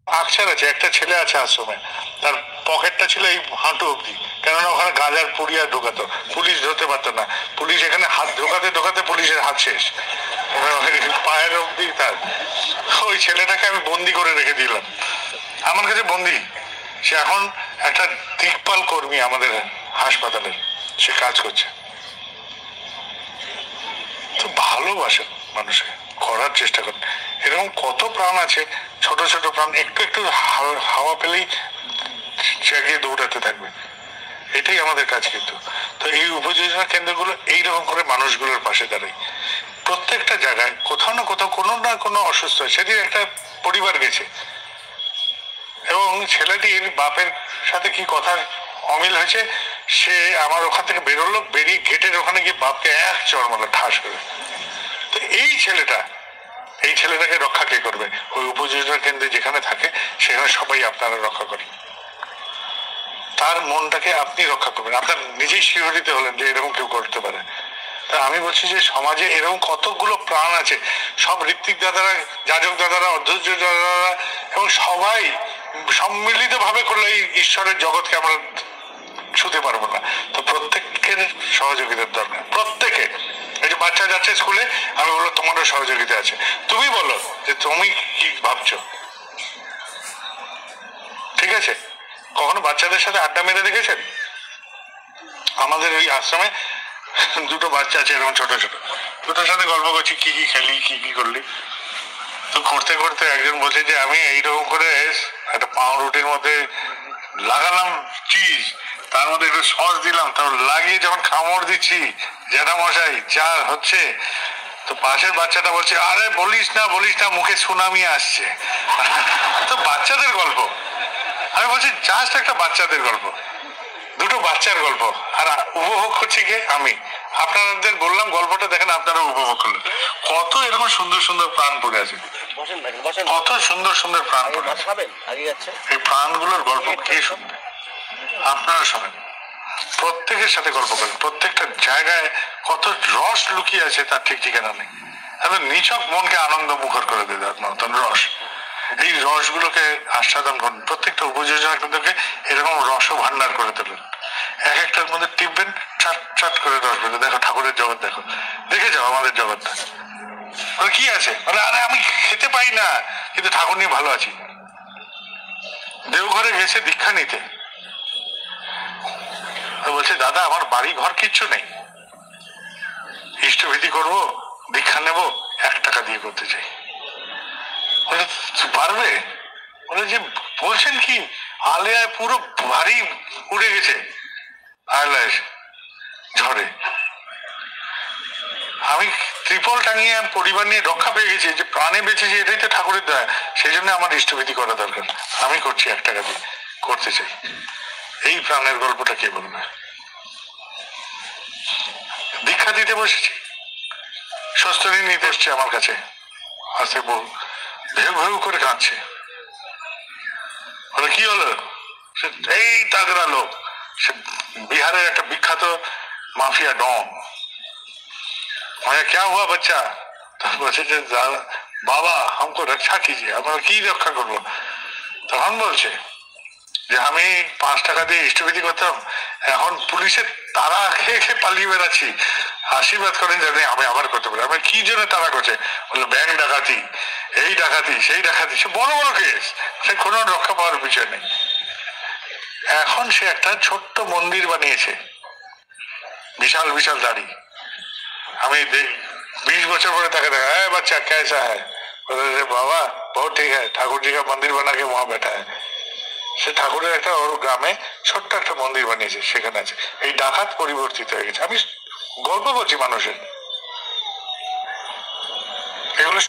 আকছার আছে, একটা ছেলে আছে আশ্রমে, তার পকেটটা ছিল এই হাঁটু অব্দি, কেননা ওখানে গাঁজার পুড়িয়া ঢোকাতো, পুলিশ ধরতে পারতো না, পুলিশ এখানে হাত ঢোকাতে ঢোকাতে পুলিশের হাত শেষ, পায়ের অব্দি তার। ওই ছেলেটাকে আমি বন্দি করে রেখে দিলাম আমার কাছে, বন্দি। সে এখন একটা দিকপাল কর্মী আমাদের হাসপাতালের, সে কাজ করছে। তো ভালোবাসেন মানুষকে, করার চেষ্টা করেন। এরকম কত প্রাণ আছে, ছোট ছোট প্রাণ, একটু একটু হাওয়া পেলেই জাগিয়ে দৌড়াতে থাকবে। এটাই আমাদের কাজ। কিন্তু তো এই উপযোজনা কেন্দ্রগুলো এইরকম করে মানুষগুলোর পাশে দাঁড়ায়। প্রত্যেকটা জায়গায় কোথাও না কোথাও কোনো না কোনো অসুস্থ, সেদিন একটা পরিবার গেছে এবং ছেলেটির বাপের সাথে কি কথা অমিল হয়েছে, সে আমার ওখান থেকে বেরোলো, বেরিয়ে গেটের ওখানে গিয়ে বাপকে এক চড় মারলো ঠাস করে। তো এই ছেলেটাকে রক্ষা কে করবে? ওই উপযোজনা কেন্দ্রে যেখানে থাকে সেখানে সবাই আপনারা রক্ষা করেন। তার মনটাকে আপনি রক্ষা করবেন। আপনার নিজেই শিহরিত হলেন যে এরকম কেউ করতে পারে। তা আমি বলছি যে সমাজে এরকম কতগুলো প্রাণ আছে, সব ঋত্বিক দাদারা, যাজক দাদারা, অধ্যক্ষ দাদারা এবং সবাই সম্মিলিত ভাবে করলে এই ঈশ্বরের জগৎকে আমরা ছুতে পারবো না। তো প্রত্যেকের সহযোগিতার দরকার, প্রত্যেকে। এই যে বাচ্চা যাচ্ছে স্কুলে, আমি বলবো তোমারও সহযোগিতা আছে। তুমি বলো যে তুমি কি ভাবছো, ঠিক আছে? কখনো বাচ্চাদের সাথে আড্ডা মেরে দেখেছেন? আমাদের ওই আশ্রমে দুটো বাচ্চা আছে এরকম ছোট ছোট, দুটোর সাথে গল্প করছি, কি কি খেলি, কি কি করলি। তো করতে করতে একজন বলছে যে আমি এইরকম করে একটা পাউরুটির মধ্যে লাগালাম চিজ, তার মধ্যে একটু সস দিলাম, তারপর লাগিয়ে যখন কামড় দিচ্ছি, জ্যাঠামশাই যা হচ্ছে। তো পাশের বাচ্চাটা বলছে আরে বলিস না মুখে সুনামি আসছে। তো বাচ্চাদের গল্প, আমি বলছি জাস্ট একটা বাচ্চাদের গল্প, দুটো বাচ্চার গল্প, আর উপভোগ করছি কে? আমি। আপনাদের বললাম গল্পটা, দেখেন আপনারা উপভোগ করলেন। কত এরকম সুন্দর সুন্দর প্রাণ পড়ে আছে, কত সুন্দর সুন্দর প্রাণ পড়ে আছে। এই প্রাণগুলোর গল্প কে শুনবে? আপনারা শোনেন, প্রত্যেকের সাথে গল্প করেন। প্রত্যেকটা জায়গায় কত রস লুকিয়ে আছে তার ঠিক ঠিকানা নেই। এখন নিছক মনকে আনন্দ মুখর করে দেবে নতুন রস। এই রসগুলোকে আস্বাদন করুন। প্রত্যেকটা উপযোজনা কেন্দ্রকে এরকম রস ভান্ডার করে তোলেন। এক একটার মধ্যে টিপবেন, চাট চাট করে রস বেরো। দেখো ঠাকুরের জগৎ, দেখে যাও আমাদের জগৎটা কি আছে। আরে আমি খেতে পাই না, কিন্তু ঠাকুর নিয়ে ভালো আছি। দেওঘরে গেছে দীক্ষা নিতে, বলছে দাদা আমার বাড়ি ঘর কিচ্ছু নেই, ইষ্টবিধি করবো, দীক্ষা নেব, 1 টাকা দিয়ে করতে চাই। পারবে? বলে যে বলছেন কি, আলেয়ায় পুরো বাড়ি উড়ে গেছে, আলেয়ায় ঝড়ে। আমি ত্রিপল টাঙিয়ে পরিবার নিয়ে রক্ষা পেয়ে গেছি, যে প্রাণে বেঁচেছি, এটাই তো ঠাকুরের দয়া। সেই জন্য আমার ইষ্টবিধি করা দরকার, আমি করছি 1 টাকা দিয়ে করতে চাই। এই প্রাণের গল্পটা কে বলবে? দীক্ষা দিতে বসেছি, স্বস্তি নিতে এসছে আমার কাছে, আসে বল ভেউ ভেউ করে কাঁদছে। বলে কি হলো? এই তাগড়া লোক, সে বিহারের একটা বিখ্যাত মাফিয়া ডন। क्या हुआ बच्चा? तो বলছে যে বাবা हमको रक्षा कीजिए। আমরা কি রক্ষা করবো? তখন বলছে যে আমি 5 টাকা দিয়ে ইষ্টবিধি করতাম, এখন পুলিশের তারা খেয়ে খেয়ে পালিয়ে বেড়াচ্ছি, আশীর্বাদ করেন জানি আমি আবার করতে পারি। আমি কি জন্য তারা করছে? বললো ব্যাংক ডাকাতি, এই ডাকাতি, সেই ডাকাতি, সে বড় বড় কেস, সে কোনো রক্ষা পাওয়ার বিষয় নেই। এখন সে একটা ছোট্ট মন্দির বানিয়েছে, বিশাল বিশাল দাড়ি। আমি 20 বছর পরে তাকে দেখা, হ্যাঁ বাচ্চা कैसा है? বাবা बहुत ठीक है, ঠাকুর জি का मंदिर बना के वहां बैठा है। সে ঠাকুরের একটা ওর গ্রামে ছোট্ট একটা মন্দির বানিয়েছে, সেখানে আছে। এই ডাকাত পরিবর্তিত হয়ে গেছে। আমি গল্প বলছি মানুষের, এগুলো